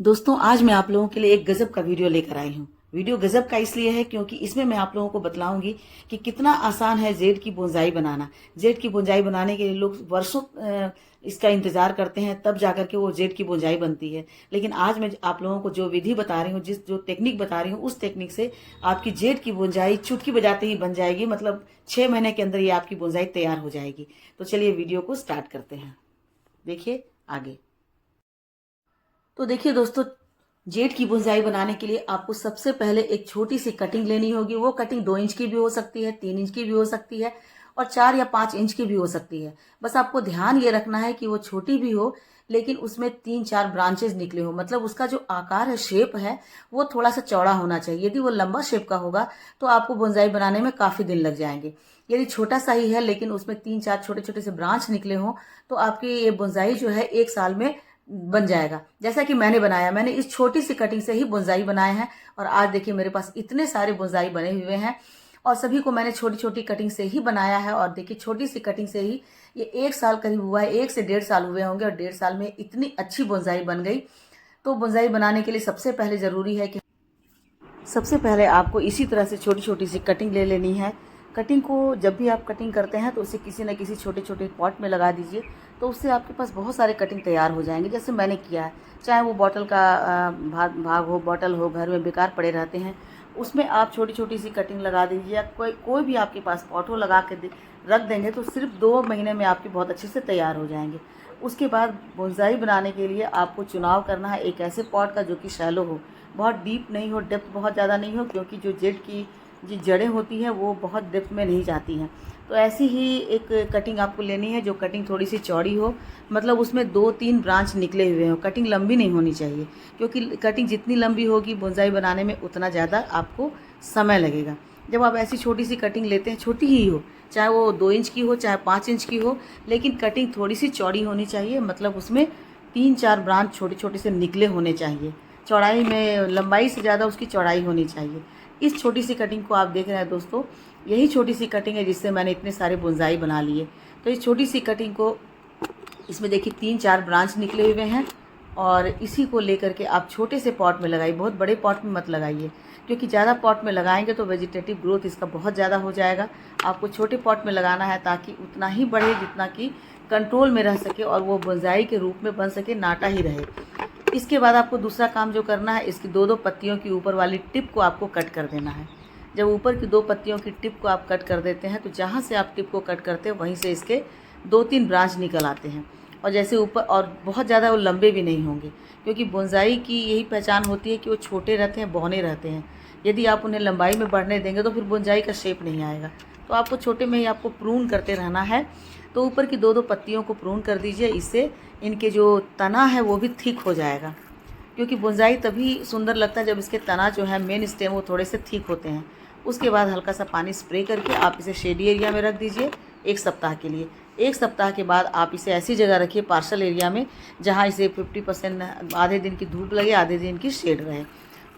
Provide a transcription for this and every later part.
दोस्तों आज मैं आप लोगों के लिए एक गजब का वीडियो लेकर आई हूँ। वीडियो गजब का इसलिए है क्योंकि इसमें मैं आप लोगों को बतलाऊंगी कि कितना आसान है जेड की बोनसाई बनाना। जेड की बोनसाई बनाने के लिए लोग वर्षों इसका इंतजार करते हैं, तब जाकर के वो जेड की बोनसाई बनती है। लेकिन आज मैं आप लोगों को जो विधि बता रही हूँ, जो टेक्निक बता रही हूँ, उस टेक्निक से आपकी जेड की बोनसाई चुटकी बजाते ही बन जाएगी। मतलब 6 महीने के अंदर ये आपकी बोनसाई तैयार हो जाएगी। तो चलिए वीडियो को स्टार्ट करते हैं, देखिए आगे। तो देखिए दोस्तों, जेड की बोनसाई बनाने के लिए आपको सबसे पहले एक छोटी सी कटिंग लेनी होगी। वो कटिंग 2 इंच की भी हो सकती है, 3 इंच की भी हो सकती है और 4 या 5 इंच की भी हो सकती है। बस आपको ध्यान ये रखना है कि वो छोटी भी हो लेकिन उसमें 3-4 ब्रांचेस निकले हो। मतलब उसका जो आकार है, शेप है, वो थोड़ा सा चौड़ा होना चाहिए। यदि वो लंबा शेप का होगा तो आपको बोनसाई बनाने में काफी दिन लग जाएंगे। यदि छोटा सा ही है लेकिन उसमें 3-4 छोटे छोटे से ब्रांच निकले हों तो आपकी ये बोनसाई जो है 1 साल में बन जाएगा। जैसा कि मैंने बनाया, मैंने इस छोटी सी कटिंग से ही बोनसाई बनाए हैं और आज देखिए मेरे पास इतने सारे बोनसाई बने हुए हैं और सभी को मैंने छोटी छोटी कटिंग से ही बनाया है। और देखिए छोटी सी कटिंग से ही ये 1 साल करीब हुआ है, 1 से 1.5 साल हुए होंगे और 1.5 साल में इतनी अच्छी बोनसाई बन गई। तो बोनसाई बनाने के लिए सबसे पहले जरूरी है कि सबसे पहले आपको इसी तरह से छोटी छोटी सी कटिंग ले लेनी है। कटिंग को जब भी आप कटिंग करते हैं तो उसे किसी न किसी छोटे छोटे पॉट में लगा दीजिए, तो उससे आपके पास बहुत सारे कटिंग तैयार हो जाएंगे। जैसे मैंने किया है, चाहे वो बॉटल का भाग हो, बॉटल हो, घर में बेकार पड़े रहते हैं, उसमें आप छोटी छोटी सी कटिंग लगा दीजिए। या कोई भी आपके पास पॉट हो, लगा के रख देंगे तो सिर्फ 2 महीने में आपके बहुत अच्छे से तैयार हो जाएंगे। उसके बाद बोनसाई बनाने के लिए आपको चुनाव करना है एक ऐसे पॉट का जो कि शैलो हो, बहुत डीप नहीं हो, डेप्थ बहुत ज़्यादा नहीं हो, क्योंकि जो जेड की जो जड़ें होती हैं वो बहुत डेप्थ में नहीं जाती हैं। तो ऐसी ही एक कटिंग आपको लेनी है, जो कटिंग थोड़ी सी चौड़ी हो, मतलब उसमें 2-3 ब्रांच निकले हुए हों। कटिंग लंबी नहीं होनी चाहिए, क्योंकि कटिंग जितनी लंबी होगी बोनसाई बनाने में उतना ज़्यादा आपको समय लगेगा। जब आप ऐसी छोटी सी कटिंग लेते हैं, छोटी ही हो, चाहे वो 2 इंच की हो, चाहे 5 इंच की हो, लेकिन कटिंग थोड़ी सी चौड़ी होनी चाहिए। मतलब उसमें 3-4 ब्रांच छोटे छोटे से निकले होने चाहिए। चौड़ाई में, लंबाई से ज़्यादा उसकी चौड़ाई होनी चाहिए। इस छोटी सी कटिंग को आप देख रहे हैं दोस्तों, यही छोटी सी कटिंग है जिससे मैंने इतने सारे बोनसाई बना लिए। तो इस छोटी सी कटिंग को, इसमें देखिए 3-4 ब्रांच निकले हुए हैं और इसी को लेकर के आप छोटे से पॉट में लगाइए। बहुत बड़े पॉट में मत लगाइए, क्योंकि ज़्यादा पॉट में लगाएंगे तो वेजिटेटिव ग्रोथ इसका बहुत ज़्यादा हो जाएगा। आपको छोटे पॉट में लगाना है ताकि उतना ही बढ़े जितना कि कंट्रोल में रह सके और वो बोनसाई के रूप में बन सके, नाटा ही रहे। इसके बाद आपको दूसरा काम जो करना है, इसकी 2-2 पत्तियों की ऊपर वाली टिप को आपको कट कर देना है। जब ऊपर की 2 पत्तियों की टिप को आप कट कर देते हैं तो जहाँ से आप टिप को कट करते हैं वहीं से इसके 2-3 ब्रांच निकल आते हैं। और जैसे ऊपर, और बहुत ज़्यादा वो लंबे भी नहीं होंगे, क्योंकि बोनसाई की यही पहचान होती है कि वो छोटे रहते हैं, बौने रहते हैं। यदि आप उन्हें लंबाई में बढ़ने देंगे तो फिर बोनसाई का शेप नहीं आएगा। तो आपको छोटे में ही आपको प्रून करते रहना है। तो ऊपर की 2-2 पत्तियों को प्रून कर दीजिए, इससे इनके जो तना है वो भी थिक हो जाएगा। क्योंकि बोनसाई तभी सुंदर लगता है जब इसके तना जो है, मेन स्टेम, वो थोड़े से थिक होते हैं। उसके बाद हल्का सा पानी स्प्रे करके आप इसे शेडी एरिया में रख दीजिए 1 सप्ताह के लिए। 1 सप्ताह के बाद आप इसे ऐसी जगह रखिए, पार्शल एरिया में, जहाँ इसे 50% आधे दिन की धूप लगे, आधे दिन की शेड रहे।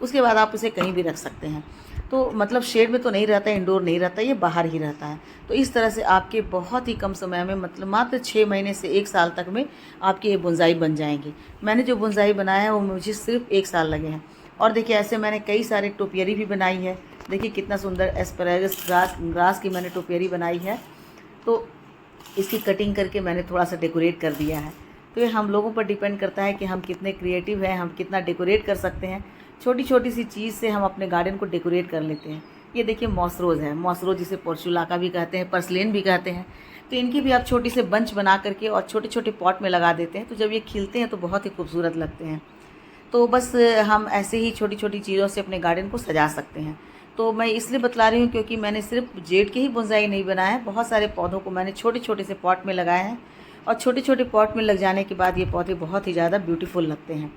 उसके बाद आप इसे कहीं भी रख सकते हैं। तो मतलब शेड में तो नहीं रहता है, इंडोर नहीं रहता, ये बाहर ही रहता है। तो इस तरह से आपके बहुत ही कम समय में, मतलब मात्र 6 महीने से 1 साल तक में आपके ये बोनसाई बन जाएंगे। मैंने जो बोनसाई बनाया है वो मुझे सिर्फ 1 साल लगे हैं। और देखिए ऐसे मैंने कई सारे टोपियरी भी बनाई है। देखिए कितना सुंदर एस्पैरागस ग्रास की मैंने टोपियरी बनाई है। तो इसकी कटिंग करके मैंने थोड़ा सा डेकोरेट कर दिया है। तो ये हम लोगों पर डिपेंड करता है कि हम कितने क्रिएटिव हैं, हम कितना डेकोरेट कर सकते हैं। छोटी छोटी सी चीज़ से हम अपने गार्डन को डेकोरेट कर लेते हैं। ये देखिए मॉसरोज है, मॉसरोज जिसे पोर्चुलाका भी कहते हैं, पर्सलेन भी कहते हैं। तो इनकी भी आप छोटी से बंच बना करके और छोटे छोटे पॉट में लगा देते हैं, तो जब ये खिलते हैं तो बहुत ही खूबसूरत लगते हैं। तो बस हम ऐसे ही छोटी छोटी चीज़ों से अपने गार्डन को सजा सकते हैं। तो मैं इसलिए बतला रही हूँ क्योंकि मैंने सिर्फ जेड के ही बोनसाई नहीं बनाया है, बहुत सारे पौधों को मैंने छोटे छोटे से पॉट में लगाए हैं। और छोटे छोटे पॉट में लग जाने के बाद ये पौधे बहुत ही ज़्यादा ब्यूटीफुल लगते हैं।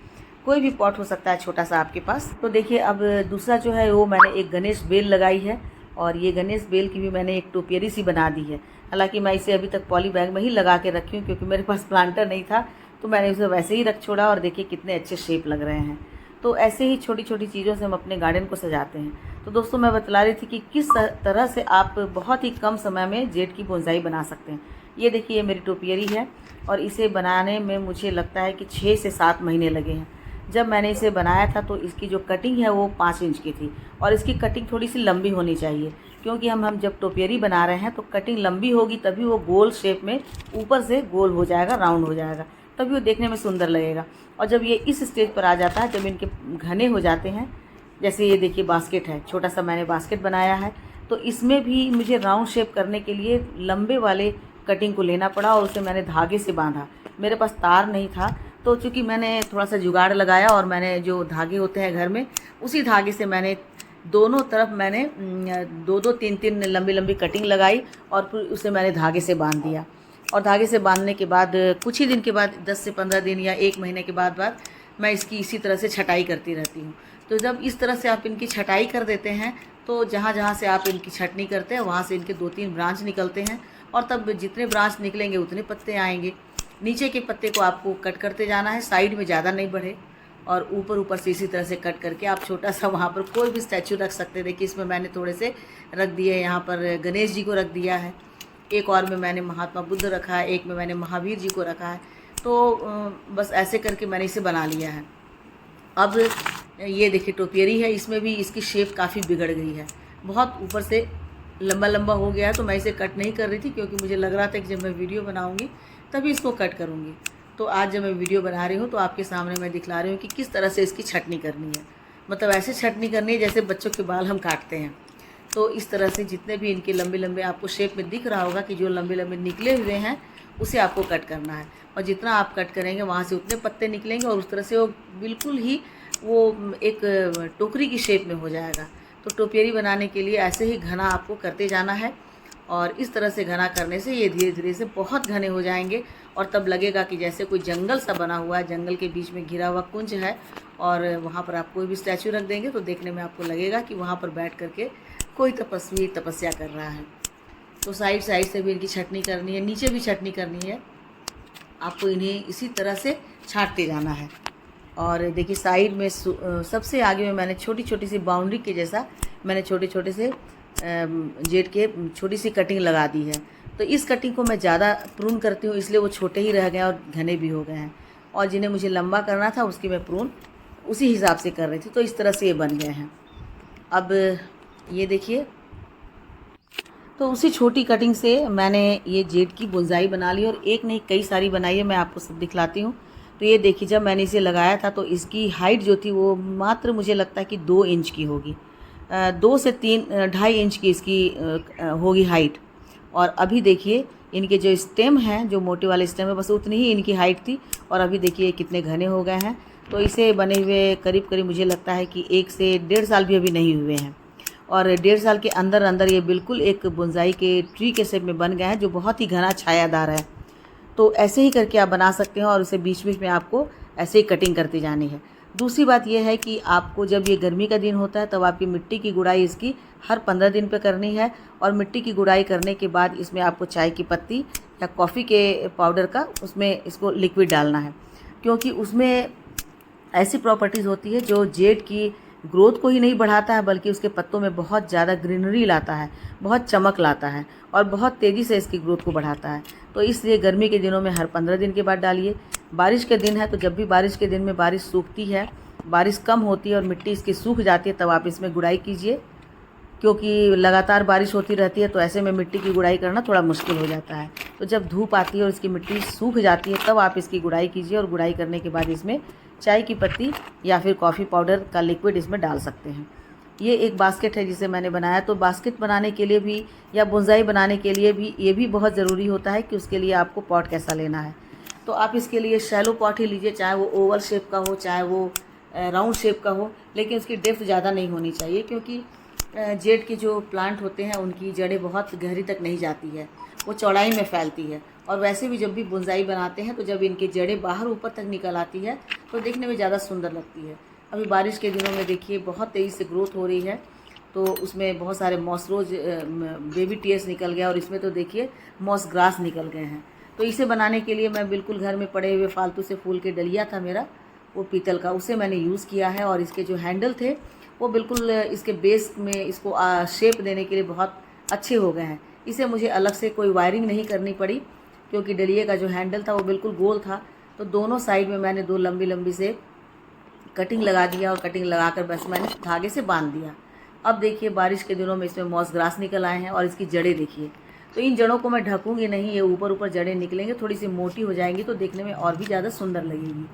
कोई भी पॉट हो सकता है छोटा सा आपके पास। तो देखिए अब दूसरा जो है वो मैंने एक गणेश बेल लगाई है, और ये गणेश बेल की भी मैंने एक टोपियरी सी बना दी है। हालांकि मैं इसे अभी तक पॉली बैग में ही लगा के रखी हूँ, क्योंकि मेरे पास प्लांटर नहीं था, तो मैंने उसे वैसे ही रख छोड़ा। और देखिए कितने अच्छे शेप लग रहे हैं। तो ऐसे ही छोटी छोटी चीज़ों से हम अपने गार्डन को सजाते हैं। तो दोस्तों मैं बतला रही थी कि किस तरह से आप बहुत ही कम समय में जेड की बोनसाई बना सकते हैं। ये देखिए ये मेरी टोपियरी है और इसे बनाने में मुझे लगता है कि 6 से 7 महीने लगे हैं। जब मैंने इसे बनाया था तो इसकी जो कटिंग है वो 5 इंच की थी, और इसकी कटिंग थोड़ी सी लंबी होनी चाहिए, क्योंकि हम जब टोपियरी बना रहे हैं तो कटिंग लंबी होगी तभी वो गोल शेप में ऊपर से गोल हो जाएगा, राउंड हो जाएगा, तभी वो देखने में सुंदर लगेगा। और जब ये इस स्टेज पर आ जाता है, जब इनके घने हो जाते हैं, जैसे ये देखिए बास्केट है, छोटा सा मैंने बास्केट बनाया है, तो इसमें भी मुझे राउंड शेप करने के लिए लंबे वाले कटिंग को लेना पड़ा और उसे मैंने धागे से बांधा। मेरे पास तार नहीं था, तो चूँकि मैंने थोड़ा सा जुगाड़ लगाया और मैंने जो धागे होते हैं घर में, उसी धागे से मैंने दोनों तरफ मैंने 2-2 3-3 लंबी लंबी कटिंग लगाई और फिर उसे मैंने धागे से बांध दिया। और धागे से बांधने के बाद कुछ ही दिन के बाद, 10 से 15 दिन या 1 महीने के बाद मैं इसकी इसी तरह से छटाई करती रहती हूँ। तो जब इस तरह से आप इनकी छटाई कर देते हैं तो जहाँ जहाँ से आप इनकी छटनी करते हैं वहाँ से इनके 2-3 ब्रांच निकलते हैं, और तब जितने ब्रांच निकलेंगे उतने पत्ते आएंगे। नीचे के पत्ते को आपको कट करते जाना है, साइड में ज़्यादा नहीं बढ़े, और ऊपर से इसी तरह से कट करके आप छोटा सा वहाँ पर कोई भी स्टैचू रख सकते हैं। देखिए इसमें मैंने थोड़े से रख दिए, यहाँ पर गणेश जी को रख दिया है, एक और में मैंने महात्मा बुद्ध रखा है, एक में मैंने महावीर जी को रखा है। तो बस ऐसे करके मैंने इसे बना लिया है। अब ये देखिए टोपियरी है, इसमें भी इसकी शेप काफ़ी बिगड़ गई है, बहुत ऊपर से लंबा लंबा हो गया है। तो मैं इसे कट नहीं कर रही थी, क्योंकि मुझे लग रहा था कि जब मैं वीडियो बनाऊंगी तभी इसको कट करूंगी। तो आज जब मैं वीडियो बना रही हूँ तो आपके सामने मैं दिखला रही हूँ कि किस तरह से इसकी छटनी करनी है। मतलब ऐसे छटनी करनी है जैसे बच्चों के बाल हम काटते हैं। तो इस तरह से जितने भी इनके लंबे लंबे आपको शेप में दिख रहा होगा कि जो लंबे लंबे निकले हुए हैं उसे आपको कट करना है, और जितना आप कट करेंगे वहाँ से उतने पत्ते निकलेंगे, और उस तरह से वो बिल्कुल ही वो एक टोकरी की शेप में हो जाएगा। तो टोपियरी बनाने के लिए ऐसे ही घना आपको करते जाना है, और इस तरह से घना करने से ये धीरे धीरे से बहुत घने हो जाएंगे, और तब लगेगा कि जैसे कोई जंगल सा बना हुआ है, जंगल के बीच में घिरा हुआ कुंज है, और वहाँ पर आप कोई भी स्टैचू रख देंगे तो देखने में आपको लगेगा कि वहाँ पर बैठ करके कोई तपस्वी तपस्या कर रहा है। तो साइड साइड से भी इनकी छटनी करनी है, नीचे भी छटनी करनी है, आपको इन्हें इसी तरह से छांटते जाना है। और देखिए साइड में सबसे आगे में मैंने छोटी छोटी सी बाउंड्री के जैसा मैंने छोटे छोटे से जेट के छोटी सी कटिंग लगा दी है। तो इस कटिंग को मैं ज़्यादा प्रून करती हूँ, इसलिए वो छोटे ही रह गए और घने भी हो गए हैं, और जिन्हें मुझे लंबा करना था उसकी मैं प्रून उसी हिसाब से कर रही थी। तो इस तरह से ये बन गए हैं। अब ये देखिए, तो उसी छोटी कटिंग से मैंने ये जेट की बुनजाई बना ली, और एक नहीं कई सारी बनाई है, मैं आपको सब दिखलाती हूँ। तो ये देखिए जब मैंने इसे लगाया था तो इसकी हाइट जो थी वो मात्र मुझे लगता है कि 2 इंच की होगी, 2 से 3-2.5 इंच की इसकी होगी हाइट। और अभी देखिए इनके जो स्टेम हैं, जो मोटे वाले स्टेम है, बस उतनी ही इनकी हाइट थी, और अभी देखिए कितने घने हो गए हैं। तो इसे बने हुए करीब करीब मुझे लगता है कि 1 से 1.5 साल भी अभी नहीं हुए हैं, और 1.5 साल के अंदर अंदर ये बिल्कुल एक बोनसाई के ट्री के शेप में बन गए हैं, जो बहुत ही घना छायादार है। तो ऐसे ही करके आप बना सकते हैं, और उसे बीच बीच में आपको ऐसे ही कटिंग करती जानी है। दूसरी बात यह है कि आपको जब ये गर्मी का दिन होता है तब आपकी मिट्टी की गुड़ाई इसकी हर 15 दिन पे करनी है, और मिट्टी की गुड़ाई करने के बाद इसमें आपको चाय की पत्ती या कॉफ़ी के पाउडर का उसमें इसको लिक्विड डालना है, क्योंकि उसमें ऐसी प्रॉपर्टीज़ होती है जो जेड की ग्रोथ को ही नहीं बढ़ाता है, बल्कि उसके पत्तों में बहुत ज़्यादा ग्रीनरी लाता है, बहुत चमक लाता है, और बहुत तेज़ी से इसकी ग्रोथ को बढ़ाता है। तो इसलिए गर्मी के दिनों में हर 15 दिन के बाद डालिए। बारिश के दिन है तो जब भी बारिश के दिन में बारिश सूखती है, बारिश कम होती है और मिट्टी इसकी सूख जाती है, तब आप इसमें गुड़ाई कीजिए, क्योंकि लगातार बारिश होती रहती है तो ऐसे में मिट्टी की गुड़ाई करना थोड़ा मुश्किल हो जाता है। तो जब धूप आती है और इसकी मिट्टी सूख जाती है तब आप इसकी गुड़ाई कीजिए, और गुड़ाई करने के बाद इसमें चाय की पत्ती या फिर कॉफ़ी पाउडर का लिक्विड इसमें डाल सकते हैं। ये एक बास्केट है जिसे मैंने बनाया। तो बास्केट बनाने के लिए भी या बोनसाई बनाने के लिए भी ये भी बहुत ज़रूरी होता है कि उसके लिए आपको पॉट कैसा लेना है। तो आप इसके लिए शैलो पॉट ही लीजिए, चाहे वो ओवल शेप का हो चाहे वो राउंड शेप का हो, लेकिन उसकी डेप्थ ज़्यादा नहीं होनी चाहिए, क्योंकि जेड के जो प्लांट होते हैं उनकी जड़ें बहुत गहरी तक नहीं जाती है, वो चौड़ाई में फैलती है। और वैसे भी जब भी बोनसाई बनाते हैं तो जब इनकी जड़ें बाहर ऊपर तक निकल आती है तो देखने में ज़्यादा सुंदर लगती है। अभी बारिश के दिनों में देखिए बहुत तेज़ी से ग्रोथ हो रही है, तो उसमें बहुत सारे मॉसरोज बेबी टीयर्स निकल गया, और इसमें तो देखिए मॉस ग्रास निकल गए हैं। तो इसे बनाने के लिए मैं बिल्कुल घर में पड़े हुए फालतू से फूल के डलिया था मेरा, वो पीतल का, उसे मैंने यूज़ किया है। और इसके जो हैंडल थे वो बिल्कुल इसके बेस में इसको शेप देने के लिए बहुत अच्छे हो गए हैं। इसे मुझे अलग से कोई वायरिंग नहीं करनी पड़ी, क्योंकि डलिए का जो हैंडल था वो बिल्कुल गोल था। तो दोनों साइड में मैंने 2 लंबी लंबी से कटिंग लगा दिया और कटिंग लगाकर बस मैंने धागे से बांध दिया। अब देखिए बारिश के दिनों में इसमें मॉस ग्रास निकल आए हैं और इसकी जड़ें देखिए। तो इन जड़ों को मैं ढकूंगी नहीं, ये ऊपर ऊपर जड़ें निकलेंगे, थोड़ी सी मोटी हो जाएंगी तो देखने में और भी ज़्यादा सुंदर लगेगी।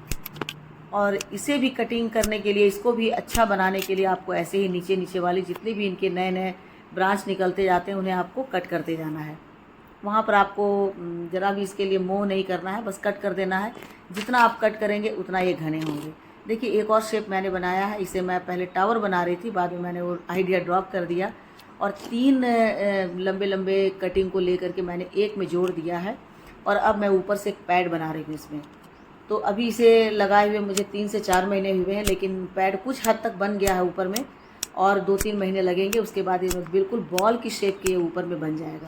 और इसे भी कटिंग करने के लिए, इसको भी अच्छा बनाने के लिए आपको ऐसे ही नीचे नीचे वाले जितने भी इनके नए नए ब्रांच निकलते जाते हैं उन्हें आपको कट करते जाना है। वहाँ पर आपको ज़रा भी इसके लिए मोह नहीं करना है, बस कट कर देना है। जितना आप कट करेंगे उतना ये घने होंगे। देखिए एक और शेप मैंने बनाया है, इसे मैं पहले टावर बना रही थी, बाद में मैंने वो आइडिया ड्रॉप कर दिया और 3 लंबे लंबे कटिंग को लेकर के मैंने एक में जोड़ दिया है। और अब मैं ऊपर से एक पैड बना रही हूँ इसमें। तो अभी इसे लगाए हुए मुझे 3 से 4 महीने हुए हैं, लेकिन पैड कुछ हद तक बन गया है ऊपर में, और 2-3 महीने लगेंगे, उसके बाद ये बिल्कुल बॉल की शेप के ऊपर में बन जाएगा।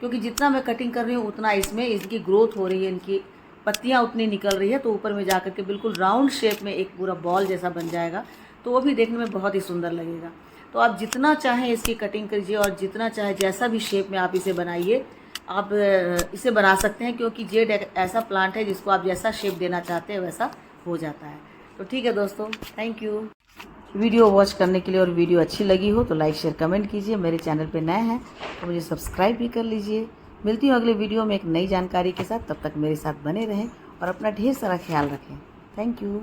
क्योंकि जितना मैं कटिंग कर रही हूँ उतना इसमें इनकी ग्रोथ हो रही है, इनकी पत्तियाँ उतनी निकल रही है, तो ऊपर में जाकर के बिल्कुल राउंड शेप में एक पूरा बॉल जैसा बन जाएगा। तो वो भी देखने में बहुत ही सुंदर लगेगा। तो आप जितना चाहें इसकी कटिंग कीजिए और जितना चाहे जैसा भी शेप में आप इसे बनाइए, आप इसे बना सकते हैं, क्योंकि जेड एक ऐसा प्लांट है जिसको आप जैसा शेप देना चाहते हैं वैसा हो जाता है। तो ठीक है दोस्तों, थैंक यू वीडियो वॉच करने के लिए। और वीडियो अच्छी लगी हो तो लाइक शेयर कमेंट कीजिए। मेरे चैनल पे नए हैं तो मुझे सब्सक्राइब भी कर लीजिए। मिलती हूँ अगले वीडियो में एक नई जानकारी के साथ, तब तक मेरे साथ बने रहें और अपना ढेर सारा ख्याल रखें। Thank you.